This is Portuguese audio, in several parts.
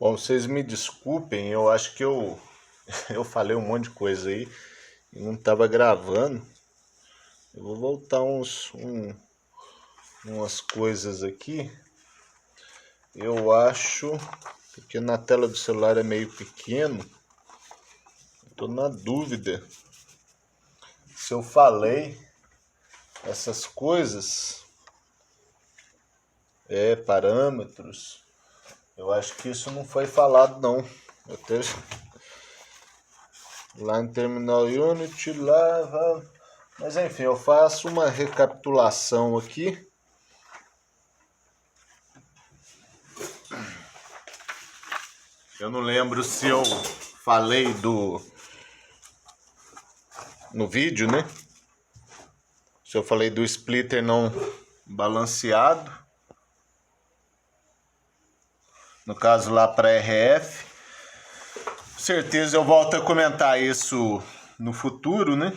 Bom, vocês me desculpem, eu acho que eu falei um monte de coisa aí e não estava gravando. Eu vou voltar umas coisas aqui. Eu acho, porque na tela do celular é meio pequeno, estou na dúvida se eu falei essas coisas, parâmetros. Eu acho que isso não foi falado não. Lá em Terminal Unity, mas enfim, eu faço uma recapitulação aqui. Eu não lembro se eu falei no vídeo, né? Se eu falei do splitter não balanceado. No caso lá para RF. Com certeza eu volto a comentar isso no futuro, né?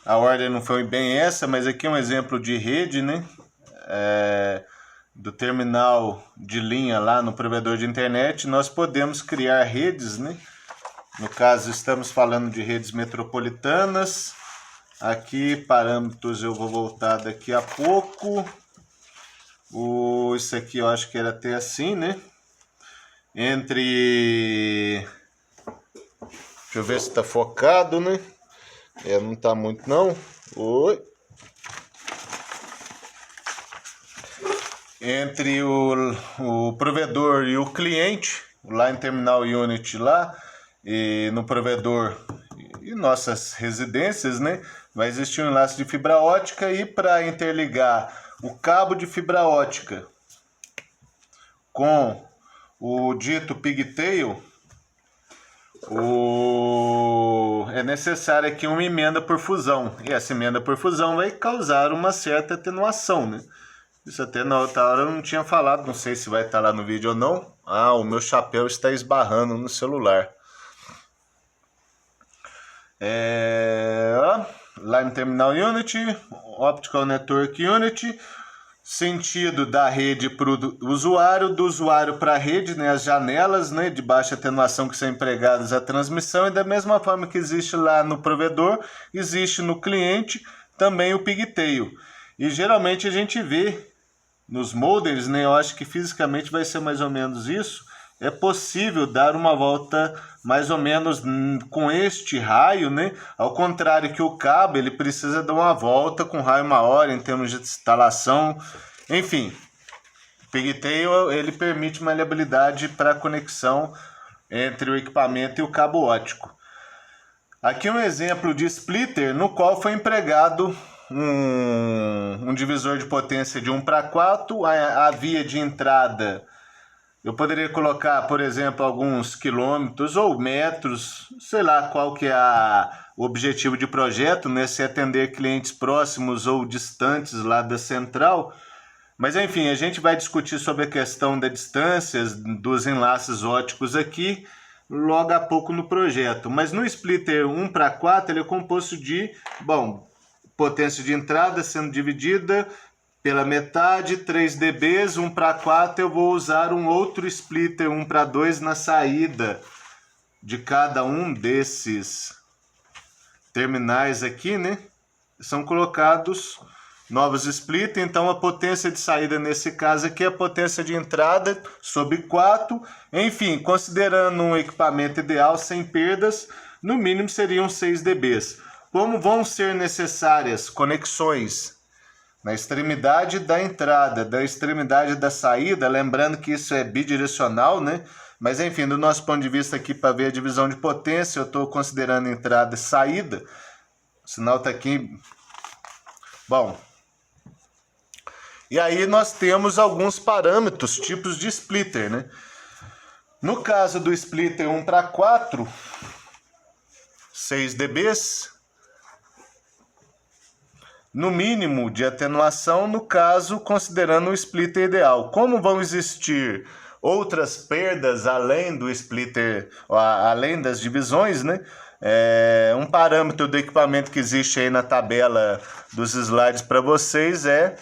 A ordem não foi bem essa, mas aqui é um exemplo de rede, né? Do terminal de linha lá no provedor de internet, nós podemos criar redes, né? No caso, estamos falando de redes metropolitanas. Aqui, parâmetros, eu vou voltar daqui a pouco. Isso aqui eu acho que era até assim, né? Deixa eu ver se está focado, né? Não está muito não. Oi. Entre o provedor e o cliente, lá em Terminal Unity lá, e no provedor e nossas residências, né? Vai existir um enlace de fibra ótica e para interligar o cabo de fibra ótica com o dito pigtail, é necessário aqui uma emenda por fusão. E essa emenda por fusão vai causar uma certa atenuação, né? Isso até na outra hora eu não tinha falado, não sei se vai estar lá no vídeo ou não. O meu chapéu está esbarrando no celular. Lá no Terminal Unity, Optical Network Unity, sentido da rede para o usuário, do usuário para a rede, né, as janelas, né, de baixa atenuação que são empregadas à transmissão, e da mesma forma que existe lá no provedor, existe no cliente também o pigtail. E geralmente a gente vê nos modems, né, eu acho que fisicamente vai ser mais ou menos isso, é possível dar uma volta mais ou menos com este raio, né? Ao contrário que o cabo, ele precisa dar uma volta com raio maior em termos de instalação. Enfim, o pigtail ele permite maleabilidade para conexão entre o equipamento e o cabo óptico. Aqui um exemplo de splitter no qual foi empregado um divisor de potência de 1:4, a via de entrada. Eu poderia colocar, por exemplo, alguns quilômetros ou metros, sei lá qual que é o objetivo de projeto, né? Se atender clientes próximos ou distantes lá da central. Mas enfim, a gente vai discutir sobre a questão das distâncias, dos enlaces ópticos aqui, logo a pouco no projeto. Mas no splitter 1:4 ele é composto de, potência de entrada sendo dividida pela metade, 3 dB, 1:4, eu vou usar um outro splitter 1:2 na saída de cada um desses terminais aqui, né? São colocados novos splitters, então a potência de saída nesse caso aqui é a potência de entrada sobre 4. Enfim, considerando um equipamento ideal sem perdas, no mínimo seriam 6 dB. Como vão ser necessárias conexões na extremidade da entrada, da extremidade da saída, lembrando que isso é bidirecional, né? Mas enfim, do nosso ponto de vista aqui, para ver a divisão de potência, eu estou considerando entrada e saída. O sinal está aqui. Bom. E aí nós temos alguns parâmetros, tipos de splitter, né? No caso do splitter 1:4, 6 dB. No mínimo de atenuação, no caso, considerando o splitter ideal. Como vão existir outras perdas além do splitter, além das divisões, né? Um parâmetro do equipamento que existe aí na tabela dos slides para vocês é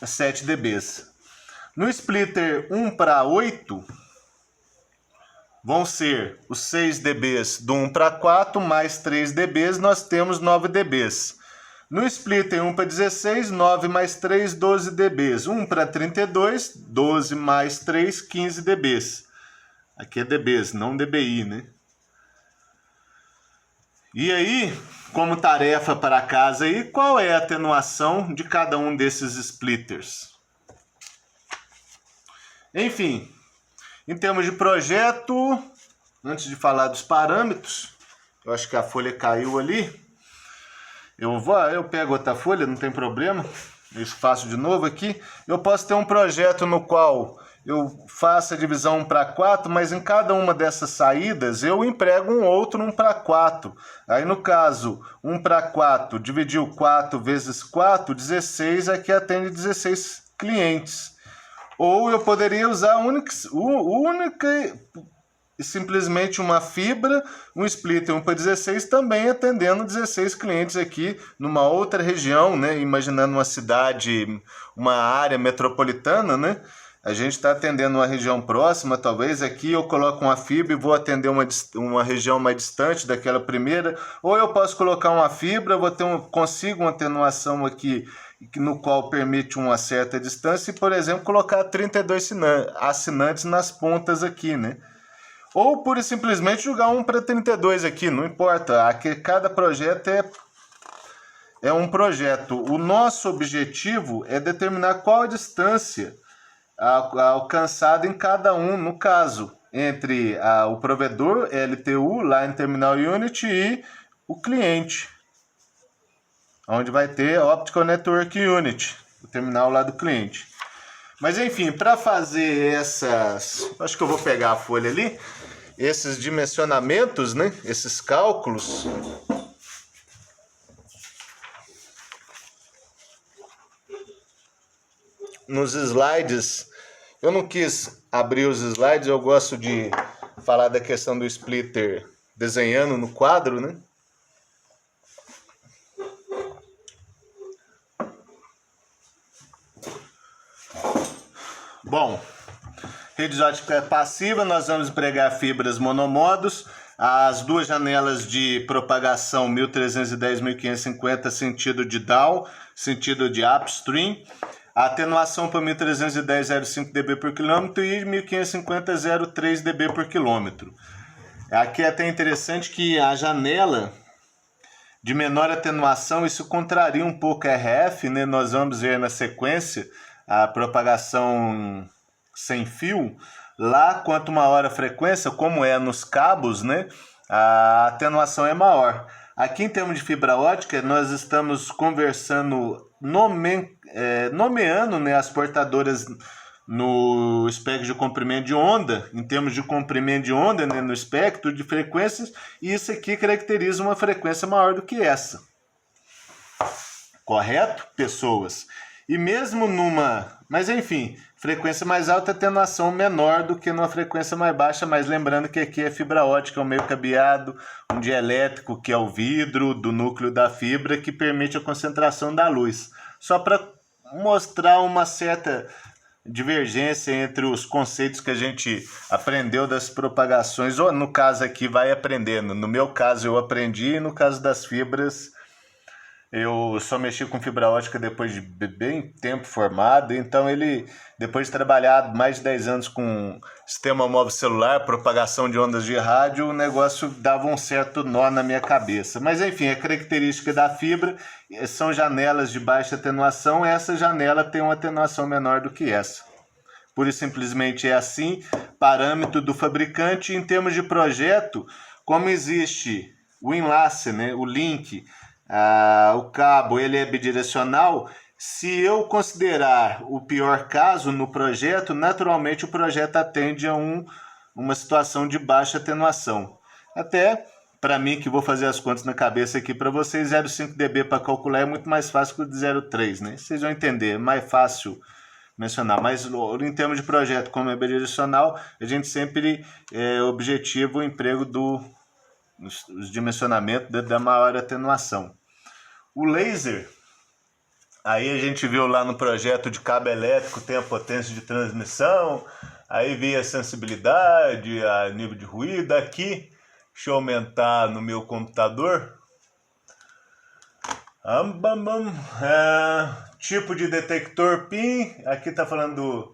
7 dB. No splitter 1:8, vão ser os 6 dBs do 1:4 mais 3 dBs, nós temos 9 dBs. No splitter 1:16, 9 mais 3, 12 dBs. 1:32, 12 mais 3, 15 dBs. Aqui é dBs, não dBi, né? E aí, como tarefa para casa aí, qual é a atenuação de cada um desses splitters? Enfim, em termos de projeto, antes de falar dos parâmetros, eu acho que a folha caiu ali. Eu pego outra folha, não tem problema. Eu faço de novo aqui. Eu posso ter um projeto no qual eu faço a divisão 1:4, mas em cada uma dessas saídas eu emprego um outro 1:4. Aí no caso, 1:4 dividiu 4 vezes 4, 16, aqui atende 16 clientes. Ou eu poderia usar única e simplesmente uma fibra, um splitter 1:16 também atendendo 16 clientes aqui numa outra região, né? Imaginando uma cidade, uma área metropolitana, né? A gente está atendendo uma região próxima, talvez aqui eu coloco uma fibra e vou atender uma região mais distante daquela primeira, ou eu posso colocar uma fibra, consigo uma atenuação aqui no qual permite uma certa distância e, por exemplo, colocar 32 assinantes nas pontas aqui, né? Ou pura e simplesmente jogar 1:32 aqui, não importa. Aqui, cada projeto é um projeto. O nosso objetivo é determinar qual a distância alcançada em cada um, no caso, entre o provedor, LTU, Line Terminal Unit, e o cliente, onde vai ter a Optical Network Unit, o terminal lá do cliente. Mas enfim, para fazer essas... Acho que eu vou pegar a folha ali. Esses dimensionamentos, né? Esses cálculos. Nos slides, eu não quis abrir os slides, eu gosto de falar da questão do splitter desenhando no quadro, né? Bom, rede ótica passiva, nós vamos empregar fibras monomodos, as duas janelas de propagação 1310 1550 sentido de down, sentido de upstream, a atenuação para 1310 0,5 dB por quilômetro e 1550 0,3 dB por quilômetro. Aqui é até interessante que a janela de menor atenuação, isso contraria um pouco a RF, né? Nós vamos ver na sequência a propagação sem fio. Lá, quanto maior a frequência, como é nos cabos, né, a atenuação é maior. Aqui, em termos de fibra ótica, nós estamos conversando, nomeando, né, as portadoras no espectro de comprimento de onda, em termos de comprimento de onda, né, no espectro de frequências, e isso aqui caracteriza uma frequência maior do que essa. Correto, pessoas? E mesmo mas enfim, frequência mais alta, atenuação menor do que numa frequência mais baixa, mas lembrando que aqui é fibra ótica, é um meio cabeado, um dielétrico, que é o vidro do núcleo da fibra, que permite a concentração da luz. Só para mostrar uma certa divergência entre os conceitos que a gente aprendeu das propagações, ou no caso aqui vai aprendendo. No meu caso eu aprendi, e no caso das fibras eu só mexi com fibra ótica depois de bem tempo formado, então depois de trabalhar mais de 10 anos com sistema móvel celular, propagação de ondas de rádio, o negócio dava um certo nó na minha cabeça. Mas enfim, a característica da fibra são janelas de baixa atenuação, essa janela tem uma atenuação menor do que essa. Pura e simplesmente é assim, parâmetro do fabricante. Em termos de projeto, como existe o enlace, né, o link, o cabo ele é bidirecional, se eu considerar o pior caso no projeto, naturalmente o projeto atende a uma situação de baixa atenuação. Até para mim, que vou fazer as contas na cabeça aqui para vocês, 0,5 dB para calcular é muito mais fácil que o de 0,3, né? Vocês vão entender, é mais fácil mencionar. Mas em termos de projeto, como é bidirecional, a gente sempre objetiva o emprego os dimensionamentos da maior atenuação. O laser, Aí a gente viu lá no projeto de cabo elétrico, tem a potência de transmissão, aí veio a sensibilidade, a nível de ruído. Aqui, deixa eu aumentar no meu computador. Tipo de detector PIN, aqui tá falando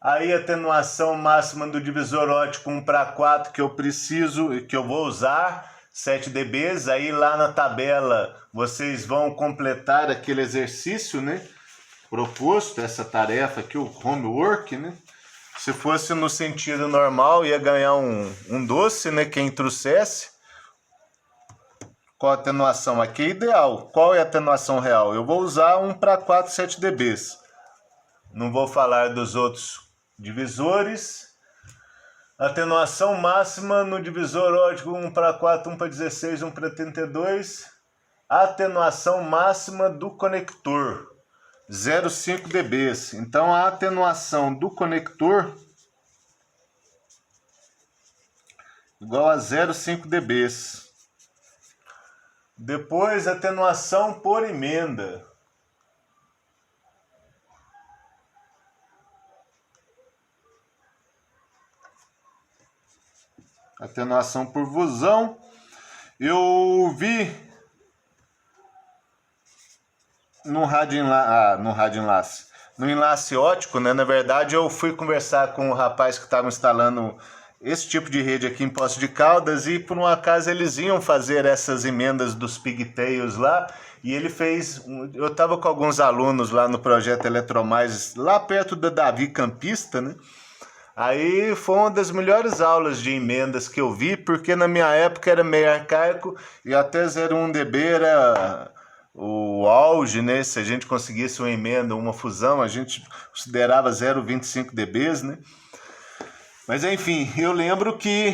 aí atenuação máxima do divisor óptico 1:4 que eu preciso, que eu vou usar, 7 dB. Aí lá na tabela vocês vão completar aquele exercício, né, proposto, essa tarefa aqui, o homework, né. Se fosse no sentido normal, ia ganhar um doce, né, quem trouxesse. Qual a atenuação? Aqui é ideal. Qual é a atenuação real? Eu vou usar 1:4, 7 dB. Não vou falar dos outros divisores. Atenuação máxima no divisor óptico 1:4, 1:16, 1:32. Atenuação máxima do conector 0,5 dB. Então a atenuação do conector igual a 0,5 dB. Depois, atenuação por emenda. Atenuação por fusão. Eu vi no enlace óptico, né? Na verdade, eu fui conversar com o rapaz que estava instalando esse tipo de rede aqui em Poços de Caldas, e por um acaso eles iam fazer essas emendas dos pigtails lá, e ele fez, eu estava com alguns alunos lá no projeto Eletromais, lá perto da Davi Campista, né? Aí foi uma das melhores aulas de emendas que eu vi, porque na minha época era meio arcaico, e até 0,1 dB era o auge, né? Se a gente conseguisse uma emenda, uma fusão, a gente considerava 0,25 dB, né? Mas enfim, eu lembro que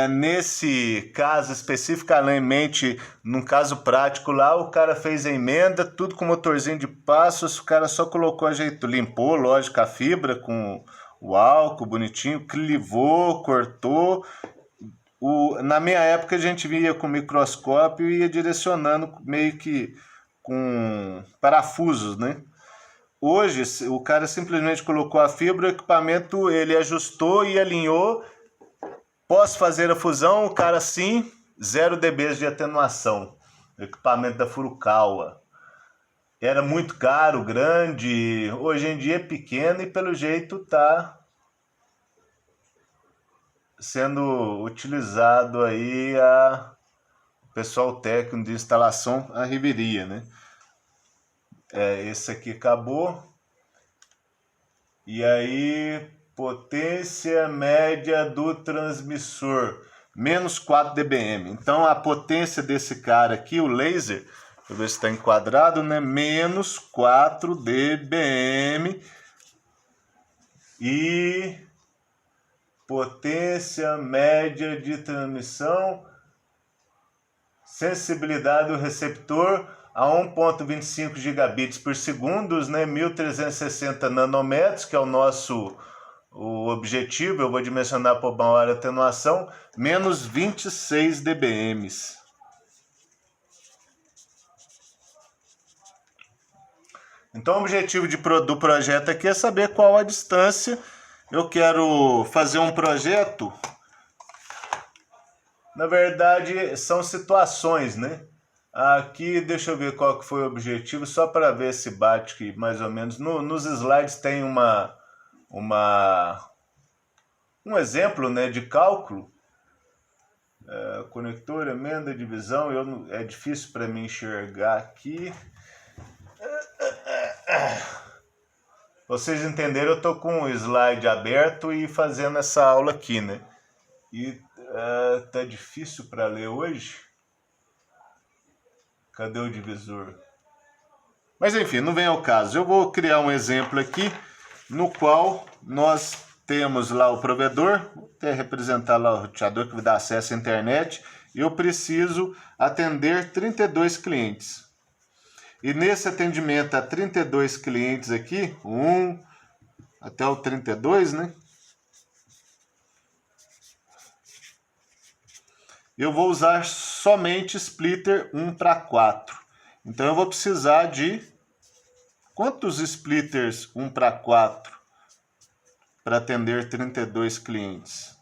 nesse caso especificamente, num caso prático lá, o cara fez a emenda, tudo com motorzinho de passos, o cara só colocou a jeito, limpou, lógico, a fibra com o álcool bonitinho, clivou, cortou. Na minha época a gente via com microscópio e ia direcionando meio que com parafusos, né? Hoje, o cara simplesmente colocou a fibra, o equipamento ele ajustou e alinhou. Posso fazer a fusão, o cara sim, 0 dB de atenuação. O equipamento da Furukawa. Era muito caro, grande, hoje em dia é pequeno e pelo jeito está sendo utilizado aí o pessoal técnico de instalação, a Riveria, né? Esse aqui acabou. E aí, potência média do transmissor, menos 4 dBm. Então, a potência desse cara aqui, o laser, deixa eu ver se está enquadrado, né? Menos 4 dBm. E potência média de transmissão, sensibilidade do receptor a 1.25 gigabits por segundo, né? 1360 nanômetros, que é o objetivo. Eu vou dimensionar por maior atenuação, menos 26 dBm. Então o objetivo do projeto aqui é saber qual a distância. Eu quero fazer um projeto. Na verdade, são situações, né? Aqui, deixa eu ver qual que foi o objetivo, só para ver se bate aqui, mais ou menos. Nos slides tem um exemplo, né, de cálculo. Conector, emenda, divisão. É difícil para mim enxergar aqui. Vocês entenderam, eu estou com o slide aberto e fazendo essa aula aqui, né? E tá difícil para ler hoje. Cadê o divisor? Mas enfim, não vem ao caso. Eu vou criar um exemplo aqui no qual nós temos lá o provedor, vou até representar lá o roteador que vai dar acesso à internet. Eu preciso atender 32 clientes. E nesse atendimento a 32 clientes aqui, 1 até o 32, né? Eu vou usar somente splitter 1:4. Então eu vou precisar de Quantos splitters 1/4 para atender 32 clientes?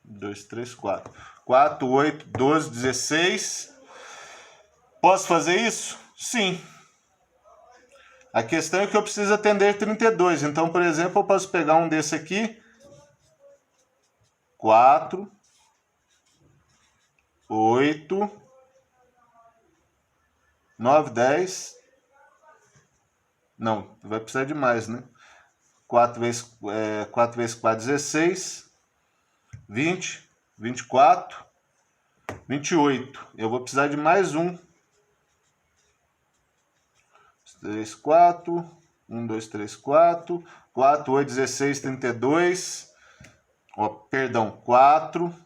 Dois, três, 4. 4, 8, 12, 16. Posso fazer isso? Sim. A questão é que eu preciso atender 32. Então, por exemplo, eu posso pegar um desse aqui. 4, 8, 9, 10. Não, vai precisar de mais, né? 4 vezes 4, 16. 20, 24, 28. Eu vou precisar de mais um. 3, 4. 1, 2, 3, 4. 4, 8, 16, 32. Ó, perdão, 4,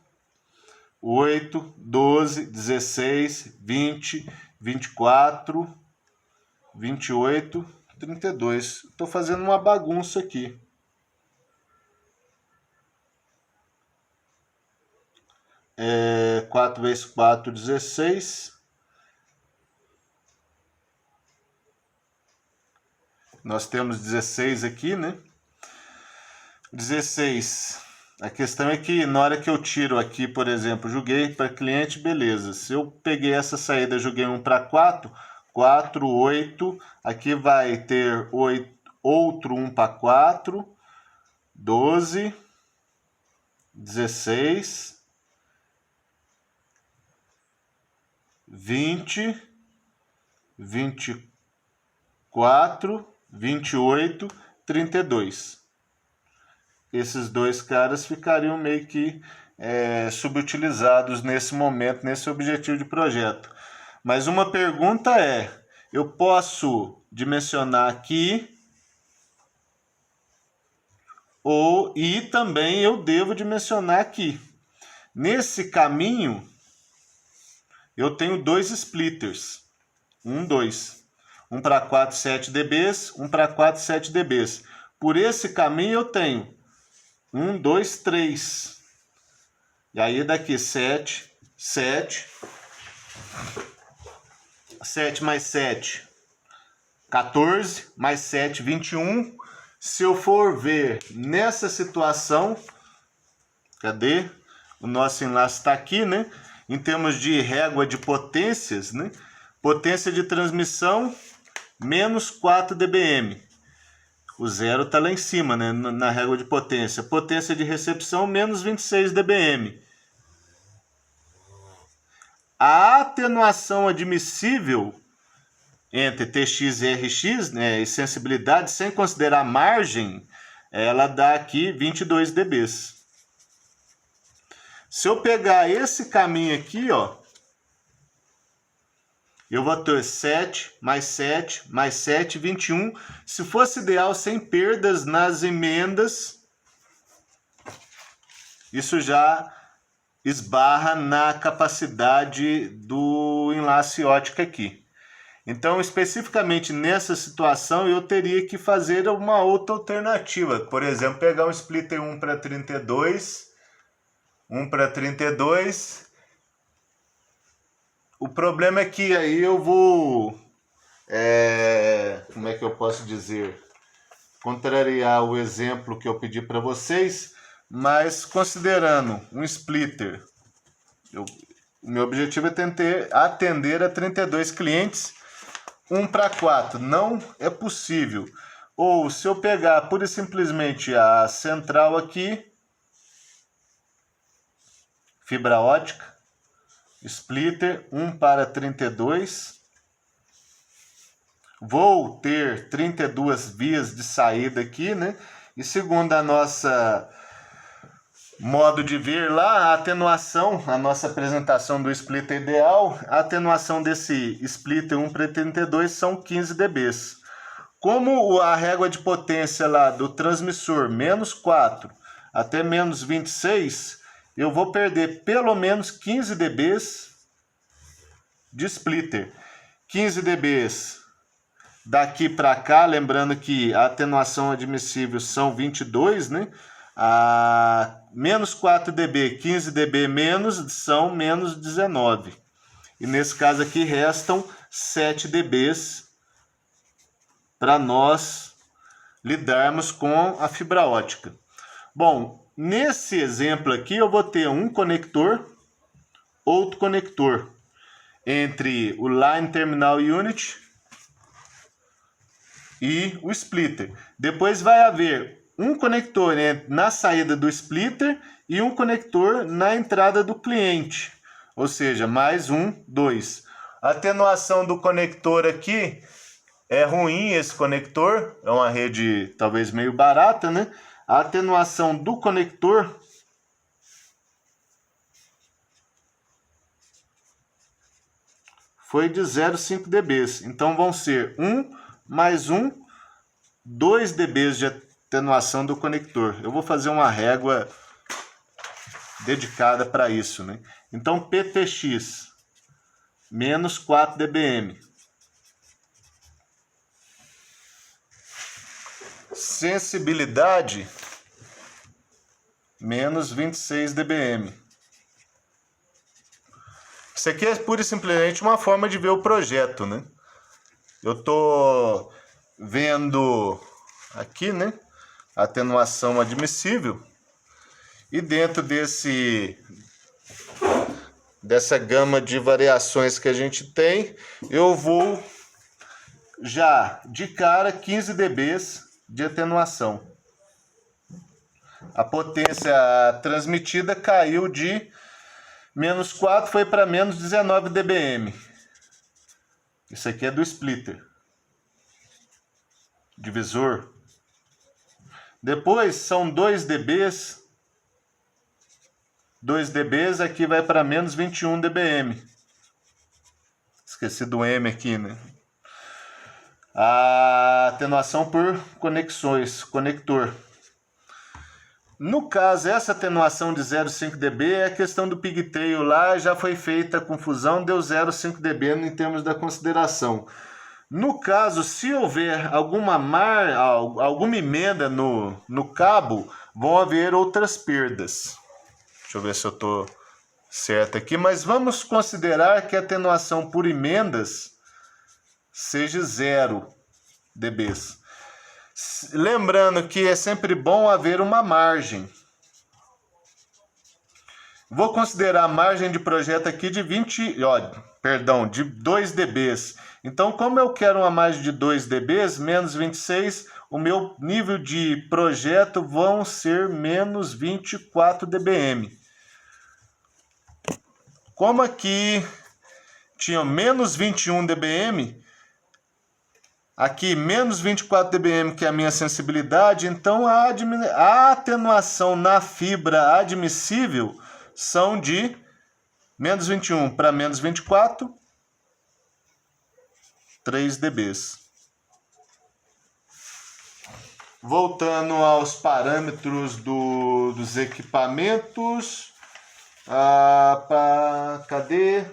8, 12, 16, 20, 24, 28, 32. Estou fazendo uma bagunça aqui. 4 vezes 4, 16. Nós temos 16 aqui, né? 16. A questão é que na hora que eu tiro aqui, por exemplo, joguei para cliente, beleza. Se eu peguei essa saída, joguei 1/4, 4, 8. Aqui vai ter 8, outro 1/4, 12, 16, 20, 24, 28, 32. Esses dois caras ficariam meio que subutilizados nesse momento, nesse objetivo de projeto. Mas uma pergunta é, eu posso dimensionar aqui e também eu devo dimensionar aqui. Nesse caminho, eu tenho dois splitters. 2. 1/4, 7 dBs, 1/4, 7 dBs. Por esse caminho eu tenho 1, 2, 3. E aí daqui 7, 7. 7 mais 7, 14. Mais 7, 21. Se eu for ver nessa situação, cadê? O nosso enlace está aqui, né? Em termos de régua de potências, né? Potência de transmissão, menos 4 dBm. O zero está lá em cima, né? Na régua de potência. Potência de recepção, menos 26 dBm. A atenuação admissível entre Tx e Rx, né, e sensibilidade, sem considerar margem, ela dá aqui 22 dBs. Se eu pegar esse caminho aqui, ó, eu vou ter 7, mais 7, mais 7, 21. Se fosse ideal, sem perdas nas emendas, isso já esbarra na capacidade do enlace óptico aqui. Então, especificamente nessa situação, eu teria que fazer uma outra alternativa. Por exemplo, pegar um splitter 1/32, 1/32. O problema é que aí eu vou, como é que eu posso dizer? Contrariar o exemplo que eu pedi para vocês, mas considerando um splitter, o meu objetivo é atender a 32 clientes, 1/4 não é possível. Ou se eu pegar pura e simplesmente a central aqui, fibra ótica, splitter 1/32, vou ter 32 vias de saída aqui, né? E segundo a nossa modo de ver lá, a atenuação, a nossa apresentação do splitter ideal, a atenuação desse splitter 1/32 são 15 dBs. Como a régua de potência lá do transmissor, menos 4 até menos 26, eu vou perder pelo menos 15 dBs de splitter. 15 dBs daqui para cá, lembrando que a atenuação admissível são 22, né? A menos 4 dB, 15 dB menos, são menos 19. E nesse caso aqui restam 7 dBs para nós lidarmos com a fibra ótica. Bom, nesse exemplo aqui eu vou ter um conector, outro conector, entre o Line Terminal Unit e o splitter. Depois vai haver um conector na saída do splitter e um conector na entrada do cliente. Ou seja, mais um, 2. A atenuação do conector aqui é ruim, esse conector. É uma rede talvez meio barata, né? A atenuação do conector foi de 0,5 dB. Então vão ser 1 mais 1, 2 dB de atenuação do conector. Eu vou fazer uma régua dedicada para isso, né? Então PTX menos 4 dBm. Sensibilidade menos 26 dBm. Isso aqui é pura e simplesmente uma forma de ver o projeto, né? Eu tô vendo aqui, né, atenuação admissível, e dentro dessa gama de variações que a gente tem, eu vou já de cara 15 dBs de atenuação. A potência transmitida caiu de menos 4, foi para menos 19 dBm. Isso aqui é do splitter. Divisor. Depois são 2 dBs. 2 dBs aqui vai para menos 21 dBm. Esqueci do M aqui, né? A atenuação por conexões, conector. No caso, essa atenuação de 0,5 dB é a questão do pigtail lá, já foi feita a confusão, deu 0,5 dB em termos da consideração. No caso, se houver alguma emenda no cabo, vão haver outras perdas. Deixa eu ver se eu estou certo aqui, mas vamos considerar que a atenuação por emendas seja 0 dB. Lembrando que é sempre bom haver uma margem. Vou considerar a margem de projeto aqui de 2 dBs. Então, como eu quero uma margem de 2 dBs, menos 26, o meu nível de projeto vão ser menos 24 dBm. Como aqui tinha menos 21 dBm, aqui menos 24 dBm, que é a minha sensibilidade, então a atenuação na fibra admissível são de menos 21 para menos 24, 3 dBs. Voltando aos parâmetros dos equipamentos, cadê?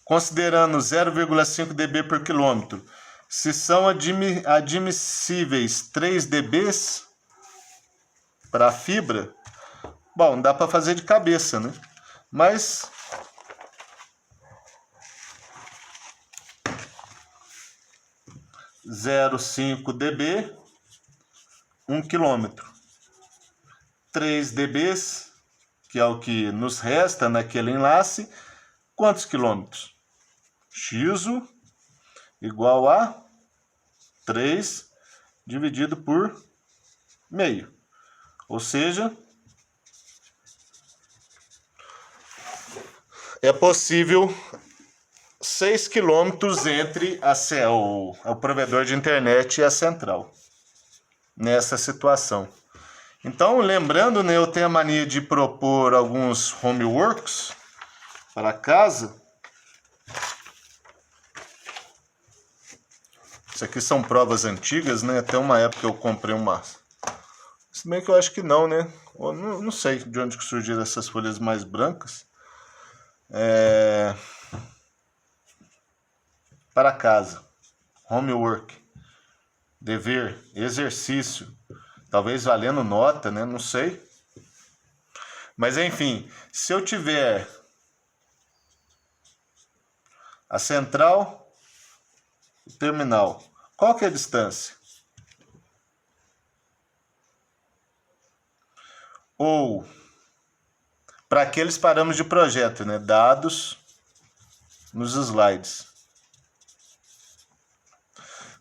Considerando 0,5 dB por quilômetro, se são admissíveis 3 dBs para a fibra, bom, dá para fazer de cabeça, né? Mas 0,5 dB, 1 quilômetro. 3 dBs, que é o que nos resta naquele enlace, quantos quilômetros? X igual a 3 dividido por meio. Ou seja, é possível 6 quilômetros entre o provedor de internet e a central, nessa situação. Então, lembrando, né, eu tenho a mania de propor alguns homeworks para casa. Isso aqui são provas antigas, né? Até uma época eu comprei uma. Se bem que eu acho que não, né? Eu não sei de onde que surgiram essas folhas mais brancas. Para casa. Homework. dever, exercício, talvez valendo nota, né? Não sei. Mas enfim, se eu tiver a central, o terminal, qual que é a distância? Ou, para aqueles parâmetros de projeto, né, dados nos slides.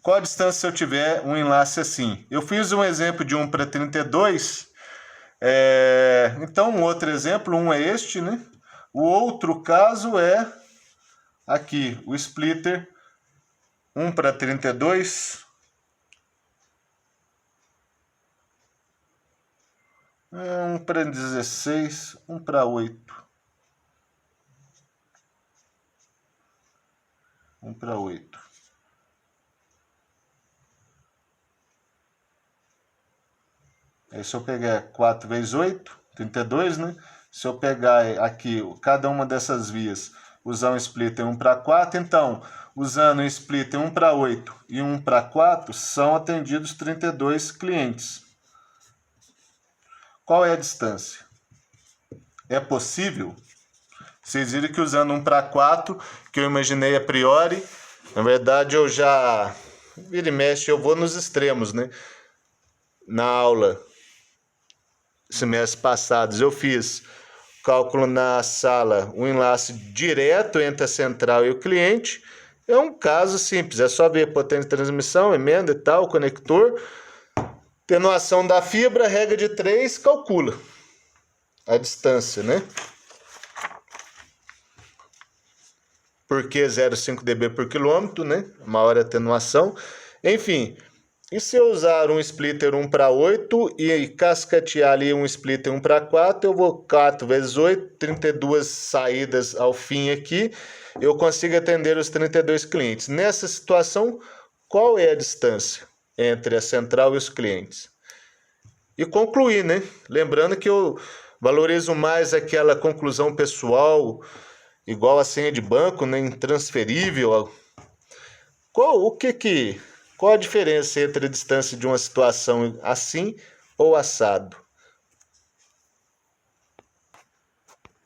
Qual a distância se eu tiver um enlace assim? Eu fiz um exemplo de 1:32. Então, um outro exemplo, um é este, né? O outro caso é aqui, o splitter 1:32. 1:16, 1:8. 1:8. Aí se eu pegar 4 vezes 8, 32, né? Se eu pegar aqui cada uma dessas vias, usar um splitter 1:4, então, usando um splitter 1:8 e 1:4, são atendidos 32 clientes. Qual é a distância? É possível? Vocês viram que usando 1:4, que eu imaginei a priori, na verdade eu já vira e mexe, eu vou nos extremos, né? Na aula, semestres passados, eu fiz cálculo na sala, um enlace direto entre a central e o cliente. É um caso simples, é só ver potência de transmissão, emenda e tal, conector, atenuação da fibra, regra de 3, calcula a distância, né? Porque 0,5 dB por quilômetro, né? Maior atenuação. Enfim, e se eu usar um splitter 1:8 e cascatear ali um splitter 1:4, eu vou 4 vezes 8, 32 saídas ao fim aqui, eu consigo atender os 32 clientes. Nessa situação, qual é a distância entre a central e os clientes? E concluir, né? Lembrando que eu valorizo mais aquela conclusão pessoal, igual a senha de banco, né? Intransferível. Qual a diferença entre a distância de uma situação assim ou assado?